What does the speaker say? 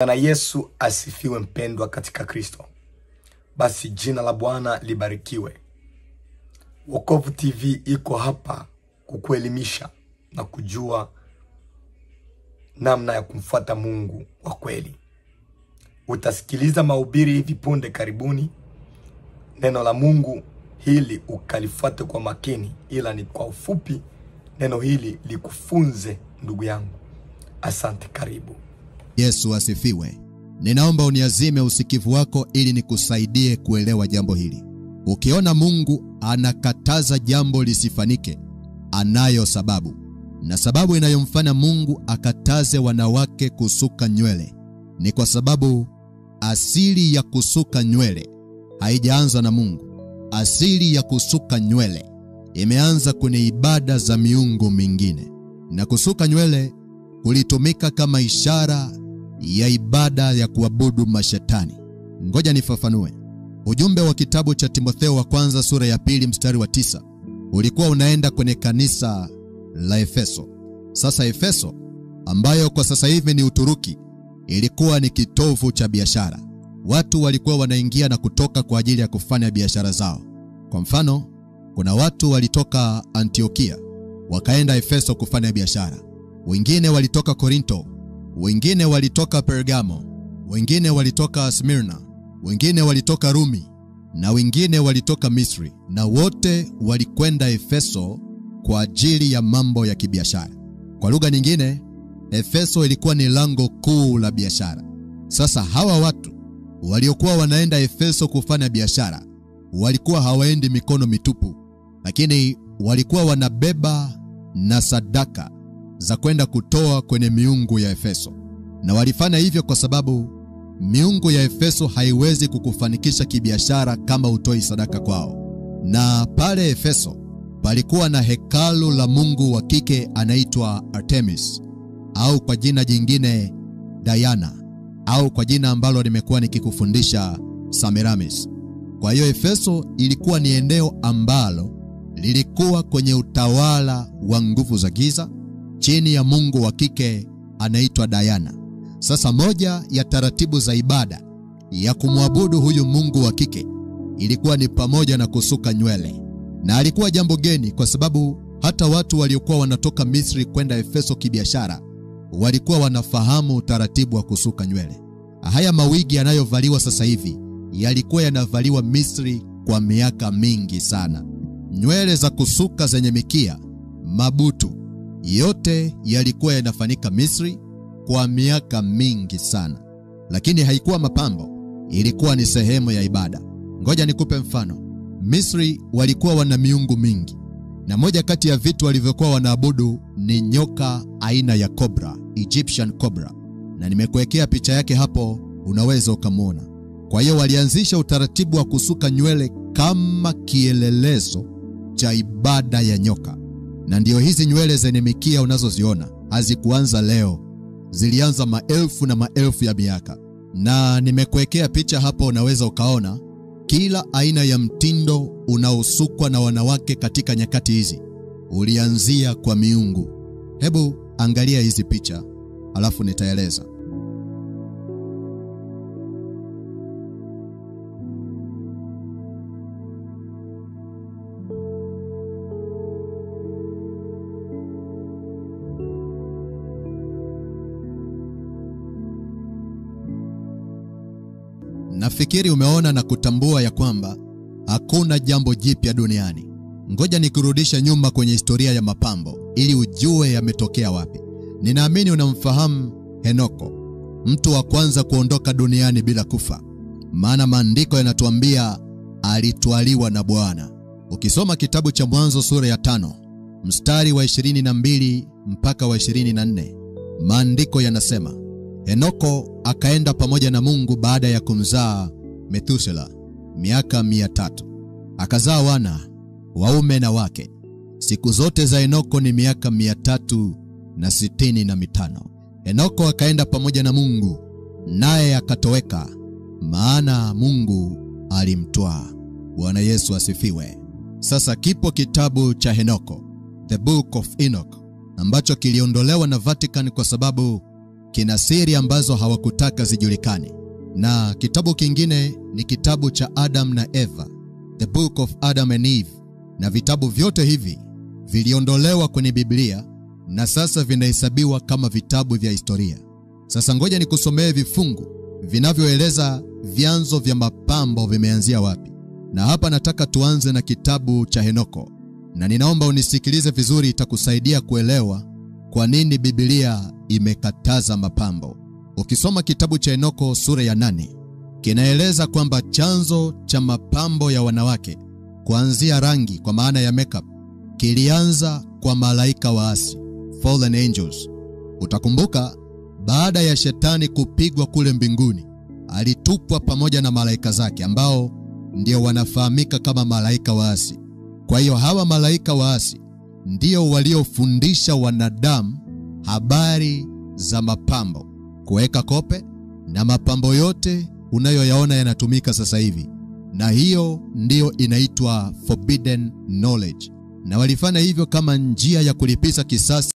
Na Yesu asifiwe mpendwa katika Kristo. Basi jina la Bwana libarikiwe. Wokovu TV iko hapa kukuelimisha na kujua namna ya kumfuata Mungu wa kweli. Utasikiliza mahubiri hivi punde karibuni. Neno la Mungu hili ukalifuate kwa makini, ila ni kwa ufupi. Neno hili likufunze ndugu yangu. Asante, karibu. Yesu asifiwe. Ninaomba uniazime usikivu wako ili nikusaidie kuelewa jambo hili. Ukiona Mungu anakataza jambo lisifanike, anayo sababu. Na sababu inayomfanya Mungu akataze wanawake kusuka nywele ni kwa sababu asili ya kusuka nywele haijaanza na Mungu. Asili ya kusuka nywele imeanza kwenye ibada za miungu mingine. Na kusuka nywele kulitumika kama ishara ya ibada ya kuabudu mashetani. Ngoja nifafanue. Ujumbe wa kitabu cha Timotheo wa kwanza sura ya 2 mstari wa 9 ulikuwa unaenda kwenye kanisa la Efeso. Sasa Efeso, ambayo kwa sasa hivi ni Uturuki, ilikuwa ni kitovu cha biashara. Watu walikuwa wanaingia na kutoka kwa ajili ya kufanya biashara zao. Kwa mfano, kuna watu walitoka Antiokia wakaenda Efeso kufanya biashara. Wengine walitoka Korinto, wengine walitoka Pergamo, wengine walitoka Smyrna, wengine walitoka Rumi, na wengine walitoka Misri, na wote walikwenda Efeso kwa ajili ya mambo ya kibiashara. Kwa lugha nyingine, Efeso ilikuwa ni lango kuu la biashara. Sasa hawa watu waliokuwa wanaenda Efeso kufanya biashara walikuwa hawaendi mikono mitupu, lakini walikuwa wanabeba na sadaka za kwenda kutoa kwenye miungu ya Efeso. Na walifanya hivyo kwa sababu miungu ya Efeso haiwezi kukufanikisha kibiashara kama utoi sadaka kwao. Na pale Efeso palikuwa na hekalu la mungu wa kike anaitwa Artemis, au kwa jina jingine Diana, au kwa jina ambalo nimekuwa nikikufundisha Semiramis. Kwa hiyo Efeso ilikuwa ni eneo ambalo lilikuwa kwenye utawala wa nguvu za giza chini ya mungu wa kike anaitwa Diana. Sasa moja ya taratibu za ibada ya kumwabudu huyu mungu wa kike ilikuwa ni pamoja na kusuka nywele. Na alikuwa jambo geni kwa sababu hata watu waliokuwa wanatoka Misri kwenda Efeso kibiashara walikuwa wanafahamu utaratibu wa kusuka nywele. Haya mawigi yanayovaliwa sasa hivi yalikuwa yanavaliwa Misri kwa miaka mingi sana. Nywele za kusuka zenye mikia, mabutu, yote yalikuwa yanafanyika Misri kwa miaka mingi sana. Lakini haikuwa mapambo, ilikuwa ni sehemu ya ibada. Ngoja nikupe mfano. Misri walikuwa wana miungu mingi, na moja kati ya vitu walivyokuwa wanaabudu ni nyoka aina ya cobra, Egyptian cobra. Na nimekuwekea picha yake hapo, unaweza ukamwona. Kwa hiyo walianzisha utaratibu wa kusuka nywele kama kielelezo cha ibada ya nyoka. Na ndio hizi nywele zenye mikia unazoziona hazikuanza leo, zilianza maelfu na maelfu ya miaka. Na nimekuwekea picha hapo, unaweza ukaona kila aina ya mtindo unaosukwa na wanawake katika nyakati hizi ulianzia kwa miungu. Hebu angalia hizi picha, alafu nitaeleza. Nafikiri umeona na kutambua ya kwamba hakuna jambo jipya duniani. Ngoja nikurudisha nyuma kwenye historia ya mapambo ili ujue yametokea wapi. Ninaamini unamfahamu Henoko, mtu wa kwanza kuondoka duniani bila kufa. Maana maandiko yanatuambia alitwaliwa na Bwana. Ukisoma kitabu cha Mwanzo sura ya 5 mstari wa 22 mpaka wa 24, maandiko yanasema Henoko akaenda pamoja na Mungu baada ya kumzaa Methusela miaka 300. Akazaa wana waume na wake. Siku zote za Henoko ni miaka 365. Henoko akaenda pamoja na Mungu, naye akatoweka, maana Mungu alimtwaa. Bwana Yesu asifiwe. Sasa kipo kitabu cha Henoko, The Book of Enoch, ambacho kiliondolewa na Vatican kwa sababu kina siri ambazo hawakutaka zijulikane. Na kitabu kingine ni kitabu cha Adam na Eva, The Book of Adam and Eve. Na vitabu vyote hivi viliondolewa kwenye Biblia na sasa vinahesabiwa kama vitabu vya historia. Sasa ngoja nikusomee vifungu vinavyoeleza vyanzo vya mapambo vimeanzia wapi. Na hapa nataka tuanze na kitabu cha Henoko. Na ninaomba unisikilize vizuri, itakusaidia kuelewa kwa nini Biblia imekataza mapambo. Ukisoma kitabu cha Henoko sura ya 8, kinaeleza kwamba chanzo cha mapambo ya wanawake, kuanzia rangi kwa maana ya makeup, kilianza kwa malaika waasi, fallen angels. Utakumbuka baada ya shetani kupigwa kule mbinguni, alitupwa pamoja na malaika zake ambao ndio wanafahamika kama malaika waasi. Kwa hiyo hawa malaika waasi ndio waliofundisha wanadamu habari za mapambo, kuweka kope na mapambo yote unayoyaona yanatumika sasa hivi. Na hiyo ndio inaitwa forbidden knowledge. Na walifanya hivyo kama njia ya kulipiza kisasi